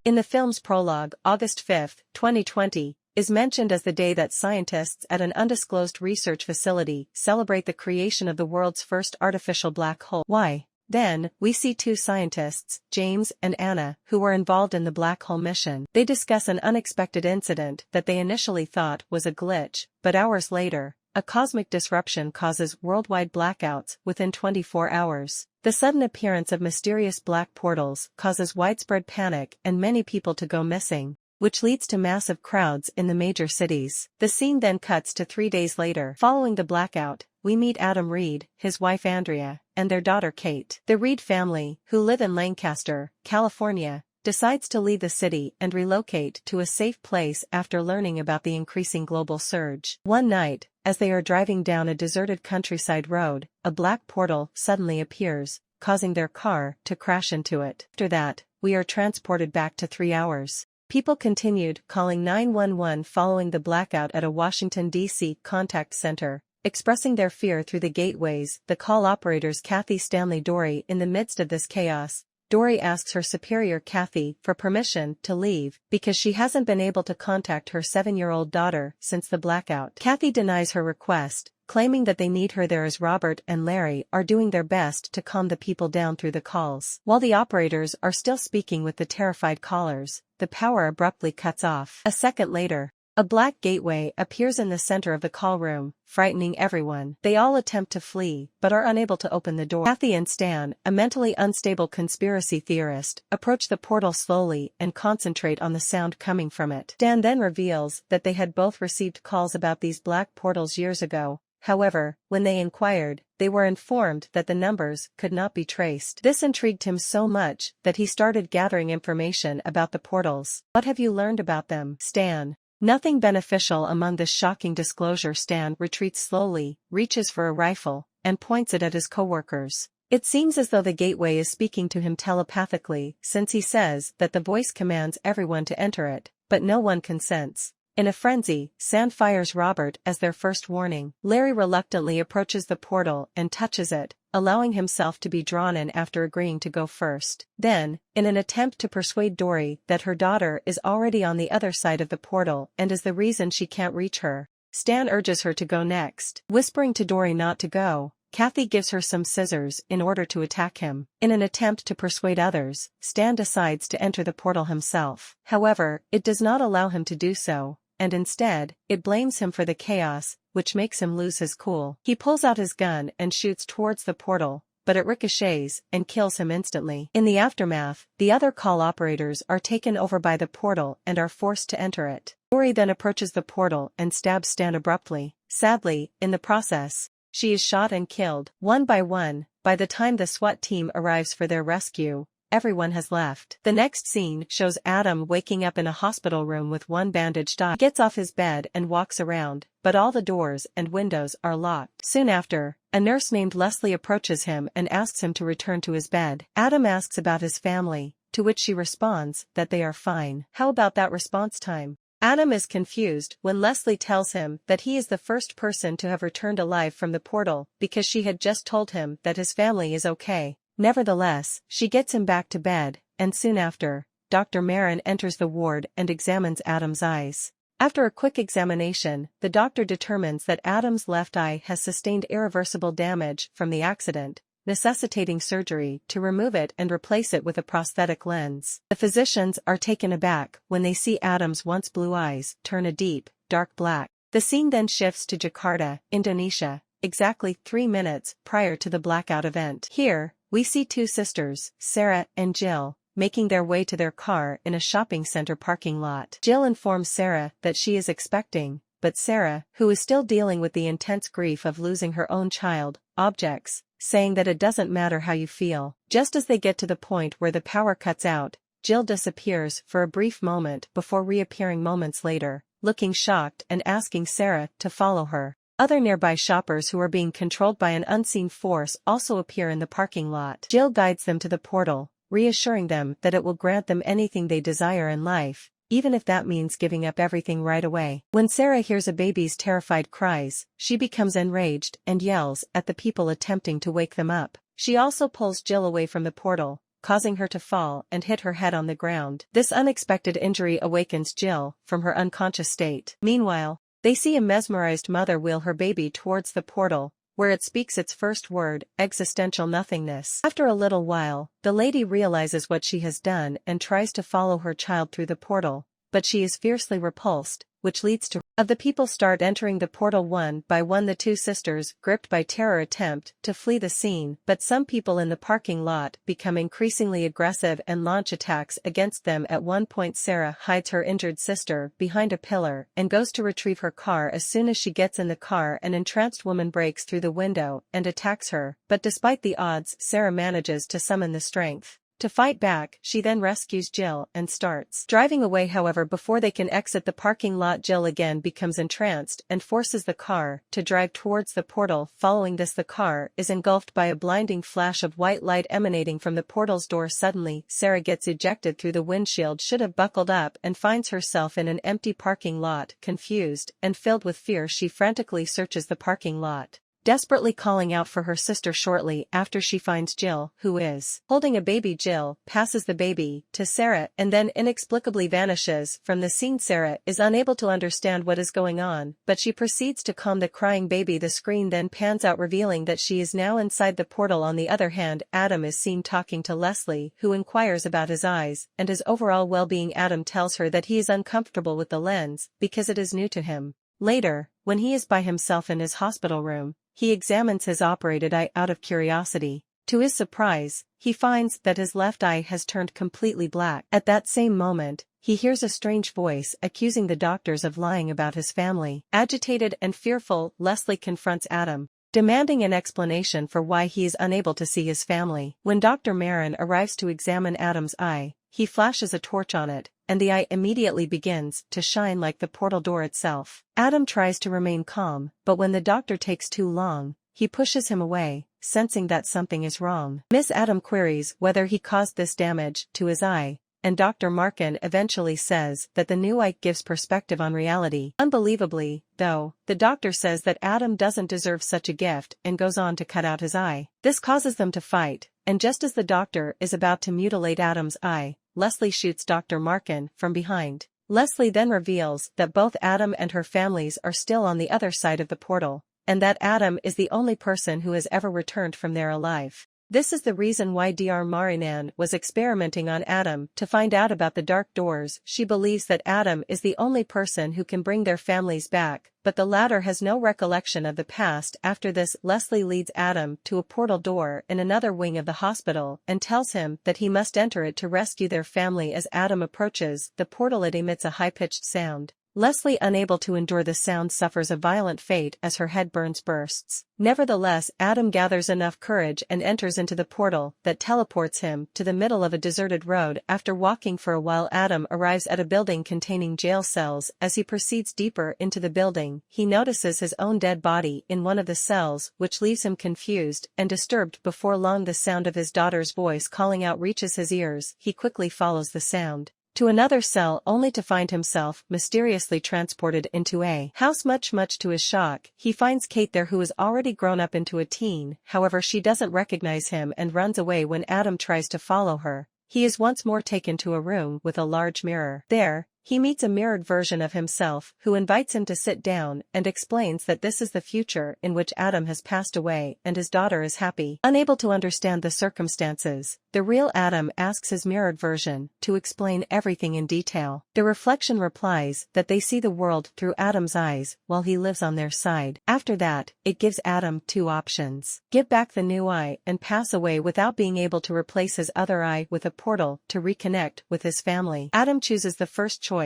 In the film's prologue, August 5, 2020, is mentioned as the day that scientists at an undisclosed research facility celebrate the creation of the world's first artificial black hole. Why? Then, we see two scientists, James and Anna, who were involved in the black hole mission. They discuss an unexpected incident that they initially thought was a glitch, but hours later, a cosmic disruption causes worldwide blackouts within 24 hours. The sudden appearance of mysterious black portals causes widespread panic and many people to go missing, which leads to massive crowds in the major cities. The scene then cuts to 3 days later. Following the blackout, we meet Adam Reed, his wife Andrea, and their daughter Kate. The Reed family, who live in Lancaster, California, decides to leave the city and relocate to a safe place after learning about the increasing global surge. One night, as they are driving down a deserted countryside road, a black portal suddenly appears, causing their car to crash into it. After that, we are transported back to 3 hours. People continued calling 911 following the blackout at a Washington, D.C. contact center, expressing their fear through the gateways. The call operator's Kathy Stanley Dory. In the midst of this chaos, Dory asks her superior Kathy for permission to leave because she hasn't been able to contact her 7-year-old daughter since the blackout. Kathy denies her request, claiming that they need her there as Robert and Larry are doing their best to calm the people down through the calls. While the operators are still speaking with the terrified callers, the power abruptly cuts off. A second later, a black gateway appears in the center of the call room, frightening everyone. They all attempt to flee, but are unable to open the door. Kathy and Stan, a mentally unstable conspiracy theorist, approach the portal slowly and concentrate on the sound coming from it. Stan then reveals that they had both received calls about these black portals years ago. However, when they inquired, they were informed that the numbers could not be traced. This intrigued him so much that he started gathering information about the portals. What have you learned about them, Stan? Nothing beneficial. Among this shocking disclosure, Stan retreats slowly, reaches for a rifle, and points it at his coworkers. It seems as though the gateway is speaking to him telepathically, since he says that the voice commands everyone to enter it, but no one consents. In a frenzy, Stan fires Robert as their first warning. Larry reluctantly approaches the portal and touches it, allowing himself to be drawn in after agreeing to go first. Then, in an attempt to persuade Dory that her daughter is already on the other side of the portal and is the reason she can't reach her, Stan urges her to go next. Whispering to Dory not to go, Kathy gives her some scissors in order to attack him. In an attempt to persuade others, Stan decides to enter the portal himself. However, it does not allow him to do so, and instead, it blames him for the chaos, which makes him lose his cool. He pulls out his gun and shoots towards the portal, but it ricochets and kills him instantly. In the aftermath, the other call operators are taken over by the portal and are forced to enter it. Dory then approaches the portal and stabs Stan abruptly. Sadly, in the process, she is shot and killed. One by one, by the time the SWAT team arrives for their rescue, everyone has left. The next scene shows Adam waking up in a hospital room with one bandaged eye. He gets off his bed and walks around, but all the doors and windows are locked. Soon after, a nurse named Leslie approaches him and asks him to return to his bed. Adam asks about his family, to which she responds that they are fine. How about that response time? Adam is confused when Leslie tells him that he is the first person to have returned alive from the portal because she had just told him that his family is okay. Nevertheless, she gets him back to bed, and soon after, Dr. Marin enters the ward and examines Adam's eyes. After a quick examination, the doctor determines that Adam's left eye has sustained irreversible damage from the accident, necessitating surgery to remove it and replace it with a prosthetic lens. The physicians are taken aback when they see Adam's once blue eyes turn a deep, dark black. The scene then shifts to Jakarta, Indonesia, exactly 3 minutes prior to the blackout event. Here, we see two sisters, Sarah and Jill, making their way to their car in a shopping center parking lot. Jill informs Sarah that she is expecting, but Sarah, who is still dealing with the intense grief of losing her own child, objects, saying that it doesn't matter how you feel. Just as they get to the point where the power cuts out, Jill disappears for a brief moment before reappearing moments later, looking shocked and asking Sarah to follow her. Other nearby shoppers who are being controlled by an unseen force also appear in the parking lot. Jill guides them to the portal, reassuring them that it will grant them anything they desire in life, even if that means giving up everything right away. When Sarah hears a baby's terrified cries, she becomes enraged and yells at the people attempting to wake them up. She also pulls Jill away from the portal, causing her to fall and hit her head on the ground. This unexpected injury awakens Jill from her unconscious state. Meanwhile, they see a mesmerized mother wheel her baby towards the portal, where it speaks its first word, existential nothingness. After a little while, the lady realizes what she has done and tries to follow her child through the portal, but she is fiercely repulsed, which leads to of the people start entering the portal one by one. The two sisters, gripped by terror, attempt to flee the scene, but some people in the parking lot become increasingly aggressive and launch attacks against them. At one point, Sarah hides her injured sister behind a pillar and goes to retrieve her car. As soon as she gets in the car, an entranced woman breaks through the window and attacks her, but despite the odds, Sarah manages to summon the strength to fight back. She then rescues Jill and starts driving away. However, before they can exit the parking lot, Jill again becomes entranced and forces the car to drive towards the portal. Following this, the car is engulfed by a blinding flash of white light emanating from the portal's door. Suddenly, Sarah gets ejected through the windshield, should have buckled up, and finds herself in an empty parking lot. Confused and filled with fear, she frantically searches the parking lot, desperately calling out for her sister. Shortly after, she finds Jill, who is holding a baby. Jill passes the baby to Sarah and then inexplicably vanishes from the scene. Sarah is unable to understand what is going on, but she proceeds to calm the crying baby. The screen then pans out, revealing that she is now inside the portal. On the other hand, Adam is seen talking to Leslie, who inquires about his eyes and his overall well-being. Adam tells her that he is uncomfortable with the lens because it is new to him. Later, when he is by himself in his hospital room, he examines his operated eye out of curiosity. To his surprise, he finds that his left eye has turned completely black. At that same moment, he hears a strange voice accusing the doctors of lying about his family. Agitated and fearful, Leslie confronts Adam, demanding an explanation for why he is unable to see his family. When Dr. Marin arrives to examine Adam's eye, he flashes a torch on it, and the eye immediately begins to shine like the portal door itself. Adam tries to remain calm, but when the doctor takes too long, he pushes him away, sensing that something is wrong. Miss Adam queries whether he caused this damage to his eye, and Dr. Markin eventually says that the new eye gives perspective on reality. Unbelievably, though, the doctor says that Adam doesn't deserve such a gift and goes on to cut out his eye. This causes them to fight, and just as the doctor is about to mutilate Adam's eye, Leslie shoots Dr. Markin from behind. Leslie then reveals that both Adam and her families are still on the other side of the portal, and that Adam is the only person who has ever returned from there alive. This is the reason why Dr. Marinan was experimenting on Adam to find out about the dark doors. She believes that Adam is the only person who can bring their families back, but the latter has no recollection of the past. After this, Leslie leads Adam to a portal door in another wing of the hospital and tells him that he must enter it to rescue their family. As Adam approaches the portal, it emits a high-pitched sound. Leslie, unable to endure the sound, suffers a violent fate as her head bursts. Nevertheless, Adam gathers enough courage and enters into the portal that teleports him to the middle of a deserted road. After walking for a while, Adam arrives at a building containing jail cells. As he proceeds deeper into the building, he notices his own dead body in one of the cells, which leaves him confused and disturbed. Before long, the sound of his daughter's voice calling out reaches his ears. He quickly follows the sound to another cell, only to find himself mysteriously transported into a house. Much to his shock, he finds Kate there, who is already grown up into a teen. However, she doesn't recognize him and runs away. When Adam tries to follow her, he is once more taken to a room with a large mirror. There, he meets a mirrored version of himself, who invites him to sit down and explains that this is the future in which Adam has passed away and his daughter is happy. Unable to understand the circumstances, the real Adam asks his mirrored version to explain everything in detail. The reflection replies that they see the world through Adam's eyes while he lives on their side. After that, it gives Adam two options: give back the new eye and pass away without being able to replace his other eye with a portal to reconnect with his family. Adam chooses the first choice.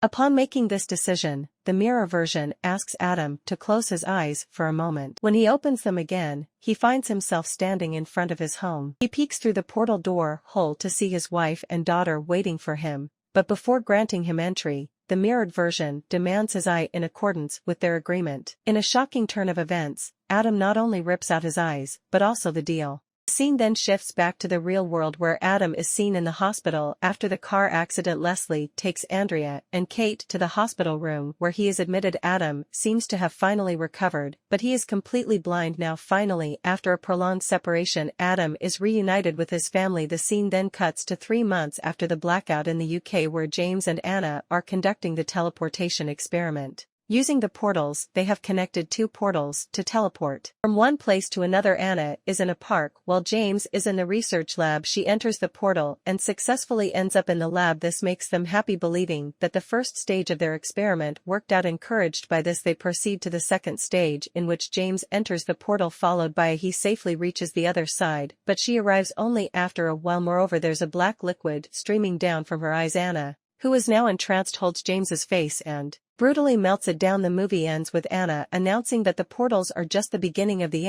Upon making this decision, the mirror version asks Adam to close his eyes for a moment. When he opens them again, he finds himself standing in front of his home. He peeks through the portal door hole to see his wife and daughter waiting for him, but before granting him entry, the mirrored version demands his eye in accordance with their agreement. In a shocking turn of events, Adam not only rips out his eyes, but also the deal. Scene then shifts back to the real world where Adam is seen in the hospital after the car accident. Leslie takes Andrea and Kate to the hospital room where he is admitted. Adam seems to have finally recovered, but he is completely blind now. Finally, after a prolonged separation, Adam is reunited with his family. The scene then cuts to 3 months after the blackout in the UK where James and Anna are conducting the teleportation experiment. Using the portals, they have connected 2 portals to teleport from one place to another. Anna is in a park while James is in the research lab. She enters the portal and successfully ends up in the lab. This makes them happy, believing that the first stage of their experiment worked out. Encouraged by this, they proceed to the second stage, in which James enters the portal followed by he safely reaches the other side, but she arrives only after a while. Moreover, there's a black liquid streaming down from her eyes. Anna, who is now entranced, holds James's face and brutally melts it down. The movie ends with Anna announcing that the portals are just the beginning of the